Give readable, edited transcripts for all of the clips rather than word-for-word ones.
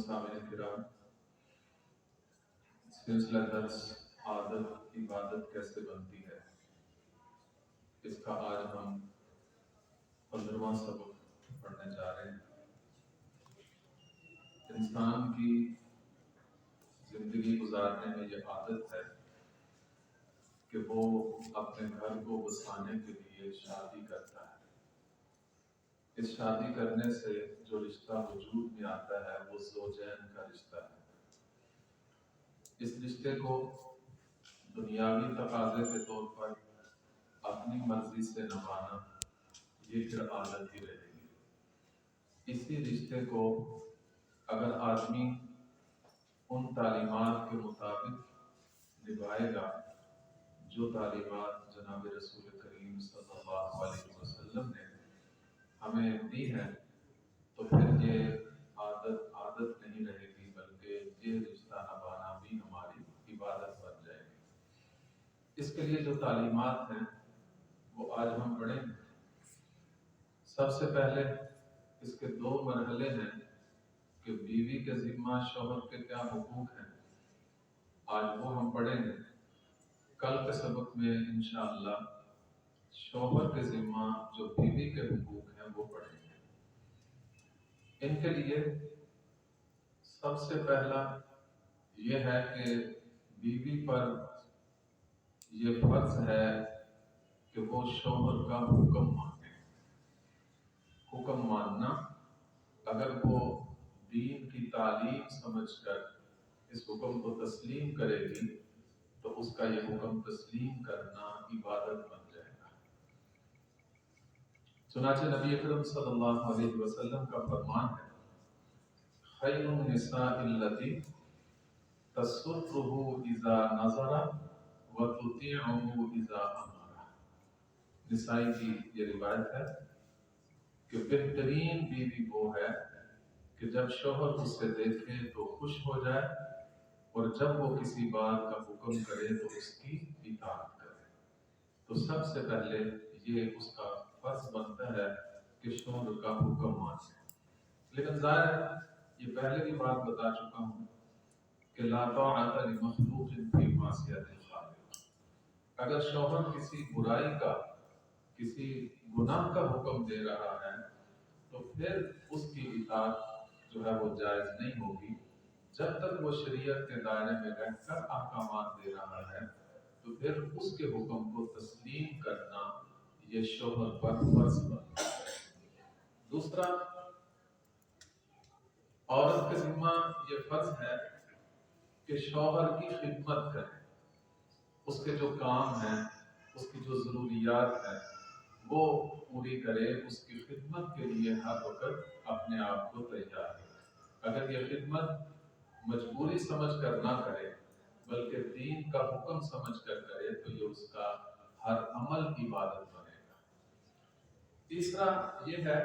سامعین کرام، سلسلہ درس عادت عبادت کیسے بنتی ہے، اس کا آج ہم 15واں سبق پڑھنے جا رہے ہیں۔ انسان کی زندگی گزارنے میں یہ عادت ہے کہ وہ اپنے گھر کو بسانے کے لیے شادی کرتا ہے۔ اس شادی کرنے سے جو رشتہ وجود میں آتا ہے وہ زوجین کا رشتہ ہے۔ اس رشتے کو دنیاوی تقاضے کے طور پر اپنی مرضی سے نبھانا یہ پھر عادت ہی رہے گی۔ اسی رشتے کو اگر آدمی ان تعلیمات کے مطابق نبھائے گا جو تعلیمات جناب رسول کریم صلی اللہ علیہ وسلم نے ہمیں دی ہے، تو پھر یہ عادت نہیں رہے گی، بلکہ یہ رشتہ نبھانا بھی ہماری عبادت بن جائے گی۔ اس کے لیے جو تعلیمات ہیں وہ آج ہم پڑھیں گے۔ سب سے پہلے اس کے 2 مرحلے ہیں کہ بیوی کے ذمہ شوہر کے کیا حقوق ہیں، آج وہ ہم پڑھیں گے۔ کل کے سبق میں انشاءاللہ شوہر کے ذمہ جو بیوی کے حقوق ہیں وہ پڑھیں گے۔ ان کے لیے سب سے پہلا یہ ہے کہ بیوی پر یہ فرض ہے کہ وہ شوہر کا حکم مانے۔ حکم ماننا، اگر وہ دین کی تعلیم سمجھ کر اس حکم کو تسلیم کرے گی تو اس کا یہ حکم تسلیم کرنا عبادت بن جائے گا۔ چنانچہ نبی اکرم صلی اللہ علیہ وسلم کا فرمان ہے، خیر النساء التی تسرہ اذا نظر وتطیعہ اذا امر۔ نسائی کی یہ روایت ہے کہ بہترین بیوی وہ ہے کہ جب شوہر اسے دیکھے تو خوش ہو جائے، اور جب وہ کسی بات کا حکم کرے تو اس کی اطاعت کرے۔ تو سب سے پہلے یہ اس کا فرض بنتا ہے کہ شوہر کا حکم مانے۔ لیکن ظاہر ہے یہ پہلے بھی بات بتا چکا ہوں کہ لا طاعۃ لمخلوق فی معصیۃ الخالق۔ اگر شوہر کسی برائی کا، کسی گناہ کا حکم دے رہا ہے تو پھر اس کی اطاعت جو ہے وہ جائز نہیں ہوگی۔ جب تک وہ شریعت کے دائرے میں رہ کر احکامات دے رہا ہے تو پھر اس کے حکم کو تسلیم کرنا یہ شوہر پر فرض بنتا ہے۔ دوسرا، عورت کے ذمہ یہ فرض ہے کہ شوہر کی خدمت کرے، اس کے جو کام ہیں، اس کی جو ضروریات ہیں وہ پوری کرے، اس کی خدمت کے لیے ہر وقت اپنے آپ کو تیار ہے۔ اگر یہ خدمت مجبوری سمجھ کر نہ کرے بلکہ دین کا حکم سمجھ کر کرے تو یہ اس کا ہر عمل عبادت بنے گا۔ تیسرا یہ ہے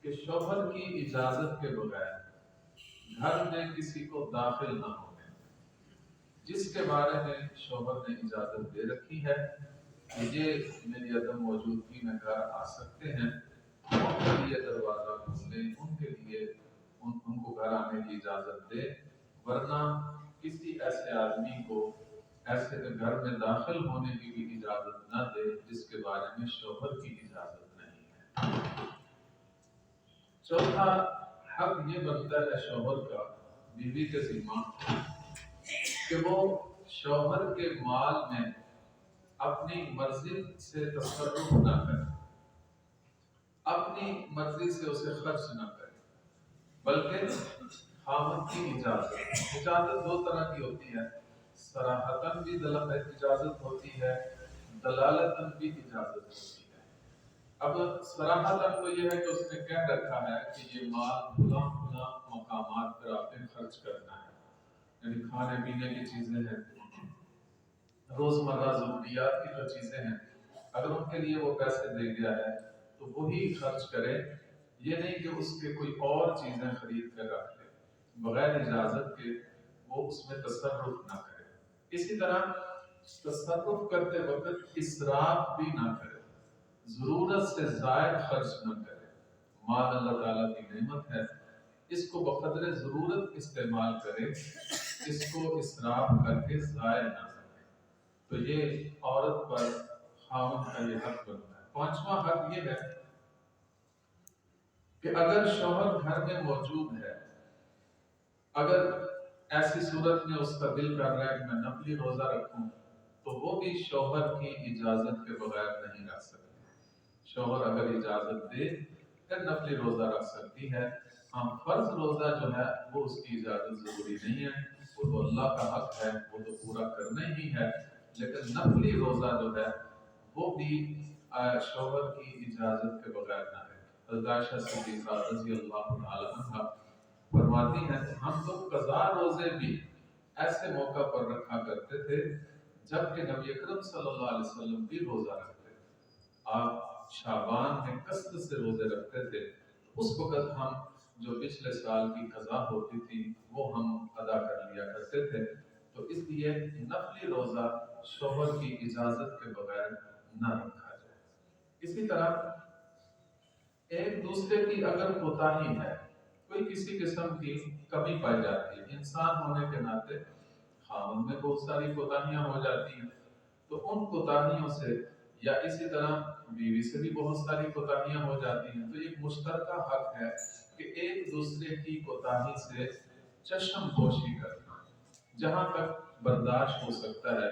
کہ شوہر کی اجازت کے بغیر گھر میں کسی کو داخل نہ ہونے۔ جس کے بارے میں شوہر نے اجازت دے رکھی ہے کہ یہ میری عدم موجودگی میں گھر آ سکتے ہیں، ان کے لیے دروازہ کھولے، ان کے لیے ان کو گھر آنے کی اجازت دے، ورنہ کسی ایسے آدمی کو ایسے گھر میں داخل ہونے کی بھی اجازت نہ دے جس کے بارے میں شوہر کی اجازت نہیں ہے۔ چوتھا حق یہ بنتا ہے شوہر کا بیوی کے ذمہ کہ وہ شوہر کے مال میں اپنی مرضی سے تصرف نہ کرے، اپنی مرضی سے اسے خرچ نہ کرے، بلکہ خاوند کی اجازت 2 طرح کی ہوتی ہے، صراحتاً بھی اجازت ہوتی ہے، دلالتاً بھی اجازت ہوتی ہے۔ اب صراحتاً تو یہ ہے کہ اس نے کہہ رکھا ہے کہ یہ مال فلاں فلاں مقامات پر آپ نے خرچ کرنا ہے، یعنی کھانے پینے کی چیزیں ہیں، روزمرہ ضروریات کی جو چیزیں ہیں، اگر ان کے لیے وہ پیسے دے گیا ہے تو وہی خرچ کرے، یہ نہیں کہ اس کے کوئی اور چیزیں خرید کر رکھ لے، بغیر اجازت کے وہ اس میں تصرف نہ کرے۔ اسی طرح تصرف کرتے وقت اسراف بھی نہ کرے، ضرورت سے زائد خرچ نہ کرے۔ مال اللہ تعالیٰ کی نعمت ہے، اس کو بقدر ضرورت استعمال کرے، اس کو اسراف کر کے ضائع نہ کرے۔ تو یہ عورت پر خاوند کا یہ حق بنتا ہے۔ پانچواں حق یہ ہے کہ اگر شوہر گھر میں موجود ہے، اگر ایسی صورت میں اس کا دل کر رہا ہے کہ میں نفلی روزہ رکھوں، تو وہ بھی شوہر کی اجازت کے بغیر نہیں رکھ سکتی۔ شوہر اگر اجازت دے پھر نفلی روزہ رکھ سکتی ہے۔ ہاں، فرض روزہ جو ہے وہ اس کی اجازت ضروری نہیں ہے، وہ تو اللہ کا حق ہے، وہ تو پورا کرنا ہی ہے۔ لیکن نفلی روزہ جو ہے وہ بھی شوہر کی اجازت کے بغیر نہ ہے۔ حضرت عائشہ صدیقہ رضی اللہ تعالی عنہا فرماتی ہیں کہ ہم تو قضا روزے بھی ایسے موقع پر رکھا کرتے تھے جبکہ نبی اکرم صلی اللہ علیہ وسلم بھی روزہ رکھتے تھے۔ آپ شعبان میں کثرت سے روزے رکھتے تھے، اس وقت ہم جو پچھلے سال کی قضا ہوتی تھی وہ ہم ادا کر لیا کرتے تھے۔ تو اس لیے نفلی روزہ شوہر کی اجازت کے بغیر نہ رکھا جائے۔ اسی طرح ایک دوسرے کی اگر کوتاہی ہے، کوئی کسی قسم کی کمی پائی جاتی ہے، انسان ہونے کے ناطے خاوند میں بہت ساری کوتاہیاں ہو جاتی ہیں، تو ان کوتاہیوں سے یا اسی طرح بیوی سے بھی بہت ساری کوتاہیاں ہو جاتی ہیں، تو ایک مشترکہ حق ہے کہ ایک دوسرے کی کوتاہی سے چشم پوشی کرنا، جہاں تک برداشت ہو سکتا ہے،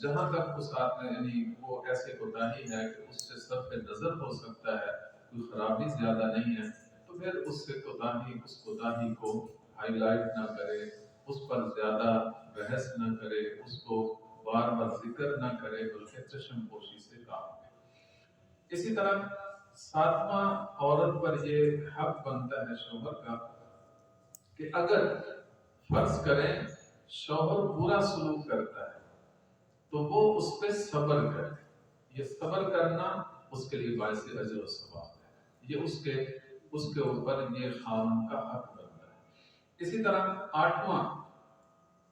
جہاں تک اس آدمی یعنی وہ ایسے کوتاہی ہے کہ اس سے صرف نظر ہو سکتا ہے، کوئی خرابی زیادہ نہیں ہے، تو پھر اس سے اس کوتاہی کو ہائی لائٹ نہ کرے، اس پر زیادہ بحث نہ کرے، اس کو بار بار ذکر نہ کرے، بلکہ چشم پوشی سے کام کرے۔ اسی طرح ساتواں عورت پر یہ حق بنتا ہے شوہر کا کہ اگر فرض کریں شوہر برا سلوک کرتا ہے تو وہ اس پہ صبر کرے۔ یہ صبر کرنا اس کے لیے باعث اجر و ثواب ہے، یہ اس کے اوپر یہ خاوند کا حق بنتا ہے۔ اسی طرح آٹھواں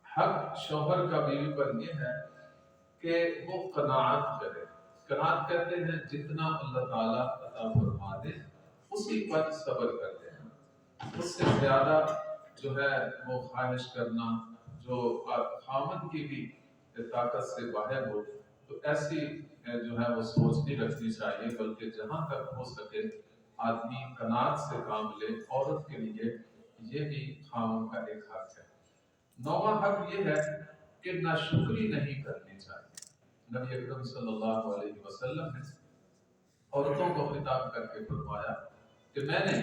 حق شوہر کا بیوی پر یہ ہے کہ وہ قناعت کرے۔ قناعت کہتے ہیں جتنا اللہ تعالیٰ عطا فرما دے اسی پر صبر کرتے ہیں، اس سے زیادہ جو ہے وہ خواہش کرنا جو خاوند کی بھی طاقت سے باہر ہو، تو ایسی جو ہے وہ سوچ نہیں رکھنی چاہیے، بلکہ جہاں تک ہو سکے آدمی قناعت سے کام لے۔ عورت کے لیے یہ بھی خاوند کا ایک حق ہے۔ نواں حق یہ ہے کہ ناشکری نہیں کرنی چاہیے۔ نبی اکرم صلی اللہ علیہ وسلم نے عورتوں کو خطاب کر کے فرمایا کہ میں نے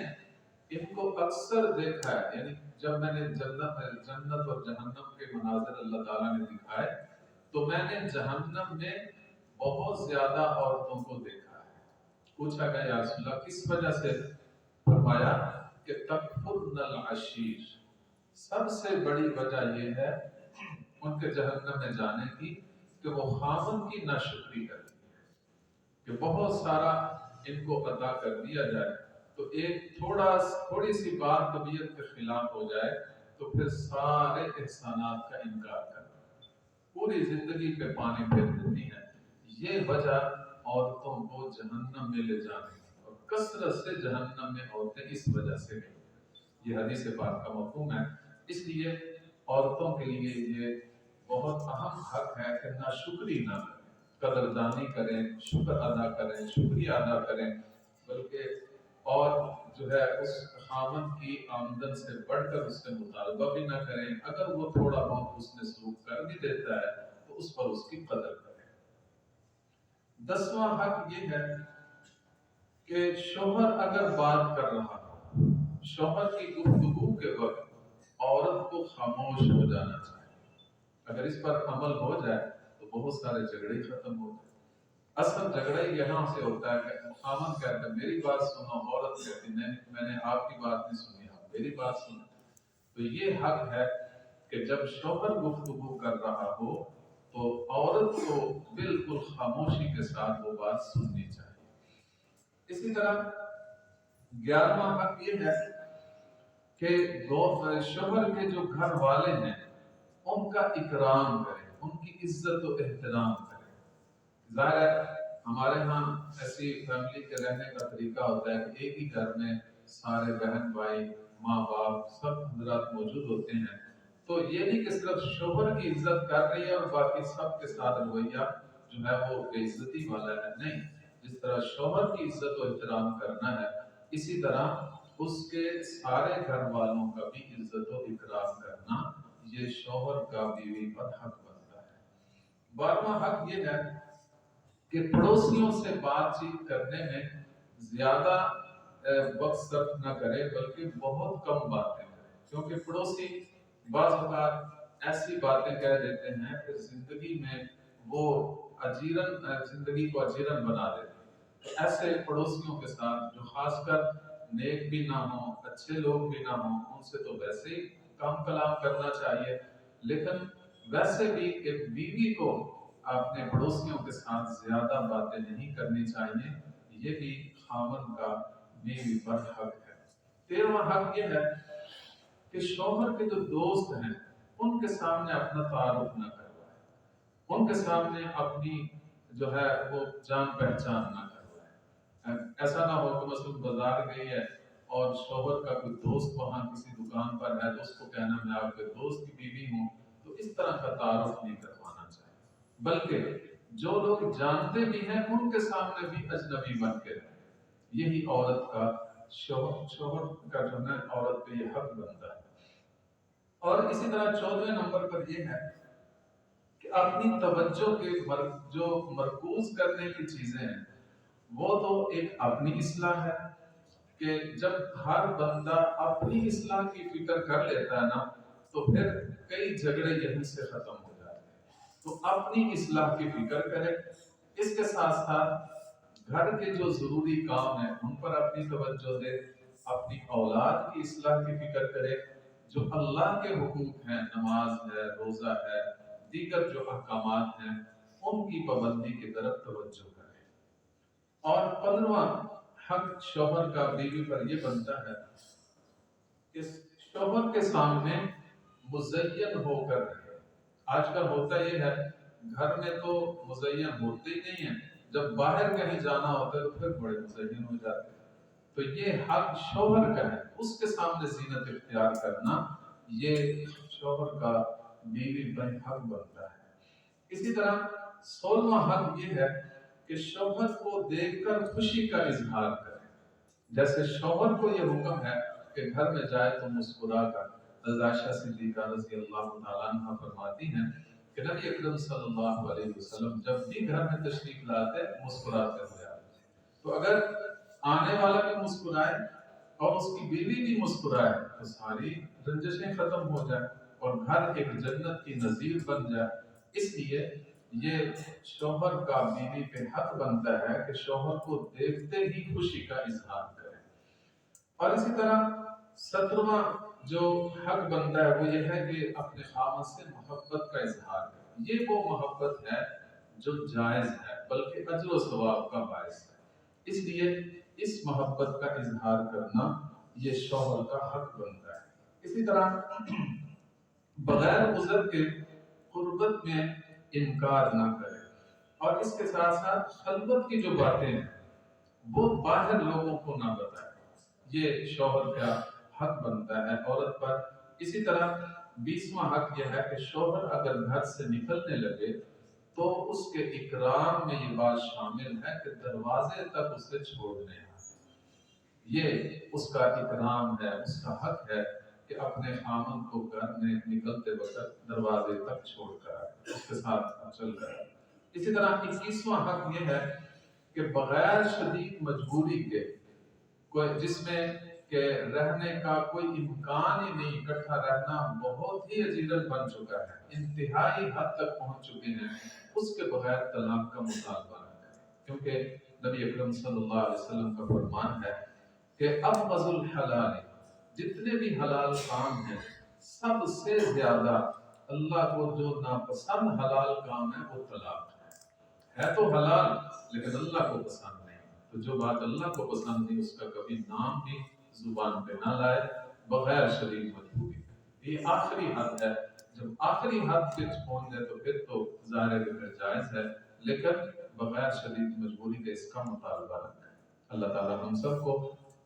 ان کو اکثر دیکھا ہے، یعنی جب میں نے جنت اور جہنم کے مناظر اللہ تعالیٰ نے دکھائے تو میں نے جہنم میں بہت زیادہ عورتوں کو دیکھا ہے۔ پوچھا گیا یا رسول اللہ کس وجہ سے؟ فرمایا کہ تکفرن العشیر، سب سے بڑی وجہ یہ ہے ان کے جہنم میں جانے کی کہ وہ خاوند کی ناشکری کرتی ہے، کہ بہت سارا ان کو عطا کر دیا جائے تو ایک تھوڑی سی بات طبیعت کے خلاف ہو جائے تو پھر سارے احسانات کا انکار کرنا، پوری زندگی پہ پانی پھیر دیتی ہے۔ یہ وجہ عورتوں کو جہنم میں لے جانے کی، اور کثرت سے جہنم میں عورتیں اس وجہ سے گئی۔ یہ حدیث پاک کا مفہوم ہے۔ اس لیے عورتوں کے لیے یہ بہت اہم حق ہے کہ ناشکری نہ کریں، قدردانی کریں، شکر ادا کریں، شکریہ ادا کریں، بلکہ اور جو ہے اس خاوند کی آمدن سے بڑھ کر اس سے مطالبہ بھی نہ کریں۔ اگر وہ تھوڑا بہت اس نے سلوک کر بھی دیتا ہے تو اس پر اس کی قدر کریں۔ 10واں حق یہ ہے کہ شوہر اگر بات کر رہا ہو، شوہر کی گفتگو کے وقت عورت کو خاموش ہو جانا چاہیے۔ اگر اس پر عمل ہو جائے تو بہت سارے جھگڑے ختم ہو جائیں۔ اصل جھگڑا یہاں سے ہوتا ہے کہ خاوند کہتا ہے میری بات سنو، عورت کہتی میں نے آپ کی بات نہیں سنی، آپ میری بات سنو۔ تو یہ حق ہے کہ جب شوہر گفتگو کر رہا ہو تو عورت کو بالکل خاموشی کے ساتھ وہ بات سننی چاہیے۔ اسی طرح 11واں حق یہ ہے کہ شوہر کے جو گھر والے ہیں ان کا اکرام کریں، ان کی عزت و احترام کریں۔ ظاہر ہے ہمارے ہاں ایسی فیملی کے رہنے کا طریقہ ہوتا ہے کہ ایک ہی گھر میں سارے بہن بھائی ماں باپ سب حضرات موجود ہوتے ہیں، تو یہ نہیں کہ صرف شوہر کی عزت کر رہی ہے اور باقی سب کے ساتھ رویہ جو ہے وہ بے عزتی والا ہے، نہیں، جس طرح شوہر کی عزت و احترام کرنا ہے اسی طرح اس کے سارے گھر والوں کا بھی عزت و اکرام کرنا یہ شوہر کا بیوی پر حق بنتا ہے۔ 12واں حق یہ ہے کہ پڑوسیوں سے بات چیت کرنے میں زیادہ وقت صرف نہ کرے بلکہ بہت کم باتیں کرے، کیونکہ پڑوسی بعض اوقات ایسی باتیں کہہ دیتے ہیں کہ زندگی میں وہ زندگی کو اجیرن بنا دیتے ہیں۔ تو ایسے پڑوسیوں کے ساتھ جو خاص کر نیک بھی نہ ہوں، اچھے لوگ بھی نہ ہوں، ان سے تو ویسے ہی کام کلام کرنا چاہیے، لیکن ویسے بھی ایک بیوی کو اپنے پڑوسیوں کے ساتھ زیادہ باتیں نہیں کرنی چاہیے، یہ بھی خاوند کا بیوی پر حق ہے۔ 13واں حق یہ ہے کہ شوہر کے جو دوست ہیں ان کے سامنے اپنا تعارف نہ کروائے، ان کے سامنے اپنی جو ہے وہ جان پہچان نہ کروائے۔ ایسا نہ ہو کہ مثلا بازار گئی ہے اور شوہر کا کوئی دوست وہاں کسی دکان پر ہے تو اس کو کہنا میں آپ کے دوست کی بیوی ہوں، تو اس طرح کا تعارف نہیں کروانا چاہیے، بلکہ جو لوگ جانتے بھی ہیں ان کے سامنے بھی اجنبی بن کے رہیں۔ یہی عورت کا شوہر کا جو ہے عورت پہ یہ حق بنتا ہے۔ اور اسی طرح 14ویں نمبر پر یہ ہے کہ اپنی توجہ کے جو مرکوز کرنے کی چیزیں ہیں وہ تو ایک اپنی اصلاح ہے، کہ جب ہر بندہ اپنی اصلاح کی فکر کر لیتا ہے نا تو پھر کئی جھگڑے یہیں سے ختم ہو جاتے ہیں۔ تو اپنی اصلاح کی فکر کرے، اس کے ساتھ ساتھ گھر کے جو ضروری کام ہیں ان پر اپنی توجہ دے، اپنی اولاد کی اصلاح کی فکر کرے، جو اللہ کے حقوق ہیں، نماز ہے، روزہ ہے، دیگر جو احکامات ہیں ان کی پابندی کی طرف توجہ کرے۔ اور 15واں حق شوہر کا بیوی پر یہ بنتا ہے کہ شوہر کے سامنے مزین ہو کر رہے۔ آج کل ہوتا یہ ہے گھر میں تو مزین ہوتے ہی نہیں ہیں، جب باہر کہیں جانا ہوتا ہے تو پھر بڑے مزین ہو جاتے ہیں۔ تو یہ حق شوہر کا ہے، اس کے سامنے زینت اختیار کرنا یہ شوہر کا بیوی پر حق بنتا ہے۔ اسی طرح 16واں حق یہ ہے کہ شوہر کو دیکھ کر خوشی کا اظہار کرے۔ جیسے شوہر کو یہ حکم ہے کہ گھر میں جائے تو مسکرا کر، حضرت عائشہ صدیقہ رضی اللہ تعالیٰ عنہ فرماتی ہیں کہ نبی اکرم صلی اللہ علیہ وسلم جب بھی گھر میں تشریف لاتے مسکراتے ہوئے آتے۔ تو اگر آنے والا بھی مسکرائے اور اس کی بیوی بھی مسکرائے تو ساری رنجشیں ختم ہو جائیں اور گھر ایک جنت کی نظیر بن جائے۔ اس لیے یہ شوہر کا بیوی پہ حق بنتا ہے کہ شوہر کو دیکھتے ہی خوشی کا اظہار کرے۔ اور اسی طرح 17واں جو حق بنتا ہے وہ یہ ہے کہ اپنے خاوند سے محبت کا اظہار کرے۔ یہ وہ محبت ہے جو جائز ہے بلکہ اجر و ثواب کا باعث ہے، اس لیے اس محبت کا اظہار کرنا یہ شوہر کا حق بنتا ہے۔ اسی طرح بغیر عذر کے قربت میں انکار نہ کرے، اور اس کے ساتھ ساتھ خلوت کی جو باتیں ہیں وہ باہر لوگوں کو نہ بتائے، یہ شوہر کا حق بنتا ہے عورت پر۔ اسی طرح 20واں حق یہ ہے کہ شوہر اگر گھر سے نکلنے لگے تو اس کے اکرام میں یہ بات شامل ہے کہ دروازے تک اسے چھوڑنے آئے۔ یہ اس کا اکرام ہے، اس کا حق ہے کہ اپنے خامن کو گھر میں نکلتے وقت دروازے تک چھوڑ کر آئے، اس کے ساتھ چل کر آئے۔ اسی طرح 21واں حق یہ ہے کہ بغیر شدید مجبوری کے جس میں کہ رہنے کا کوئی امکان ہی نہیں، اکٹھا رہنا بہت ہی عجیب بن چکا ہے، انتہائی حد تک پہنچ چکے ہیں، اس کے بغیر طلاق کا مطالبہ نہ کریں، کیونکہ نبی اکرم صلی اللہ علیہ وسلم کا فرمان ہے کہ ابغض الحلال، جتنے بھی حلال کام ہیں سب سے زیادہ اللہ کو جو ناپسند حلال کام ہے وہ طلاق ہے تو حلال لیکن اللہ کو پسند نہیں، تو جو بات اللہ کو پسند نہیں اس کا کبھی نام بھی زبان پہ نہ لائے بغیر شدید مجبوری۔ یہ آخری حد ہے، جب آخری حد پہ پہنچ جائے تو پھر تو ظاہر ہے جائز ہے، لیکن بغیر شدید مجبوری کے اس کا مطالبہ نہ کریں۔ اللہ تعالیٰ ہم سب کو